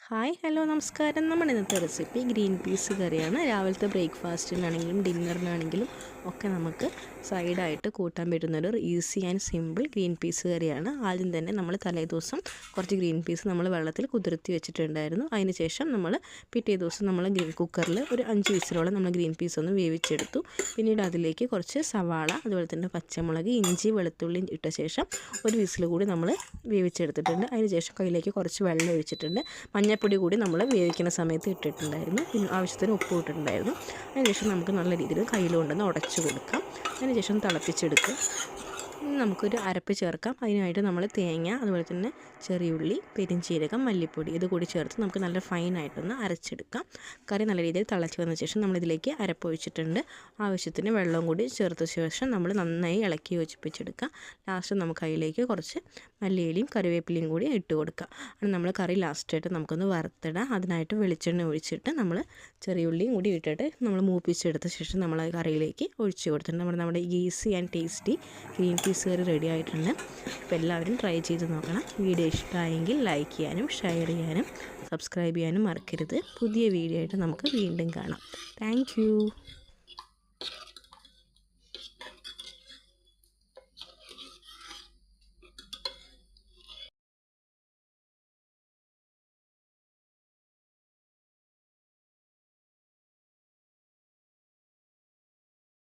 Hi hello നമസ്കാരം. നമ്മുടെ ഇന്നത്തെ റെസിപ്പി ഗ്രീൻ പീസ് കറിയാണ്. രാവിലത്തെ ബ്രേക്ക്ഫാസ്റ്റിനാണെങ്കിലും ഡിന്നറിനാണെങ്കിലും ഒക്കെ നമുക്ക് സൈഡായിട്ട് കൂട്ടാൻ പറ്റുന്നൊരു easy and simple green peas കറിയാണ്. ആദ്യം തന്നെ നമ്മൾ തലേദിവസം കുറച്ച് ഗ്രീൻ പീസ് നമ്മൾ വെള്ളത്തിൽ കുതിർത്തി വെച്ചിട്ടുണ്ടായിരുന്നു. അതിന് ശേഷം നമ്മൾ പിറ്റേ ദിവസം നമ്മൾ കുക്കറിൽ ഒരു 5 വിസിലോളം നമ്മൾ ഗ്രീൻ പീസ് ഒന്ന് വേവിച്ചെടുത്തു. പിന്നീട് അതിലേക്ക് കുറച്ച് സവാള, അതുപോലെ തന്നെ പച്ചമുളക്, ഇഞ്ചി, വെളുത്തുള്ളി ഇട്ട ശേഷം ഒരു വിസിൽ കൂടി നമ്മൾ വേവിച്ചെടുത്തിട്ടുണ്ട്. അതിന് ശേഷം കയ്യിലേക്ക് കുറച്ച് വെള്ളം ഒഴിച്ചിട്ടുണ്ട്. മഞ്ഞൾപ്പൊടി കൂടി നമ്മൾ വേവിക്കുന്ന സമയത്ത് ഇട്ടിട്ടുണ്ടായിരുന്നു. പിന്നെ ആവശ്യത്തിന് ഉപ്പ് ഇട്ടിട്ടുണ്ടായിരുന്നു. അതിനുശേഷം നമുക്ക് നല്ല രീതിയിൽ കയ്യിൽ കൊണ്ടുവന്ന് ഉടച്ച് കൊടുക്കാം. അതിനുശേഷം തിളപ്പിച്ചെടുക്കുക. ഇനി നമുക്കൊരു അരപ്പ് ചേർക്കാം. അതിനായിട്ട് നമ്മൾ തേങ്ങ, അതുപോലെ തന്നെ ചെറിയുള്ളി, പെരിഞ്ചീരകം, മല്ലിപ്പൊടി ഇത് കൂടി ചേർത്ത് നമുക്ക് നല്ല ഫൈനായിട്ടൊന്ന് അരച്ചെടുക്കാം. കറി നല്ല രീതിയിൽ തിളച്ച് വന്ന ശേഷം നമ്മളിതിലേക്ക് അരപ്പ് ഒഴിച്ചിട്ടുണ്ട്. ആവശ്യത്തിന് വെള്ളവും കൂടി ചേർത്ത ശേഷം നമ്മൾ നന്നായി ഇളക്കി യോജിപ്പിച്ചെടുക്കുക. ലാസ്റ്റ് നമുക്ക് അതിലേക്ക് കുറച്ച് മല്ലിയിലയും കറിവേപ്പിലയും കൂടി ഇട്ട് കൊടുക്കുക. അത് നമ്മൾ കറി ലാസ്റ്റായിട്ട് നമുക്കൊന്ന് വറുത്തിടാം. അതിനായിട്ട് വെളിച്ചെണ്ണ ഒഴിച്ചിട്ട് നമ്മൾ ചെറിയുള്ളിയും കൂടി ഇട്ടിട്ട് നമ്മൾ മൂപ്പിച്ചെടുത്ത ശേഷം നമ്മൾ കറിയിലേക്ക് ഒഴിച്ച് കൊടുത്തിട്ടുണ്ട്. നമ്മുടെ easy and tasty green peas curry ready ആയിട്ടുണ്ട്. അപ്പോൾ എല്ലാവരും ട്രൈ ചെയ്ത് നോക്കണം. വീഡിയോ ഇഷ്ടമായെങ്കിൽ ലൈക്ക് ചെയ്യാനും ഷെയർ ചെയ്യാനും സബ്സ്ക്രൈബ് ചെയ്യാനും മറക്കരുത്. പുതിയ വീഡിയോ ആയിട്ട് നമുക്ക് വീണ്ടും കാണാം. താങ്ക്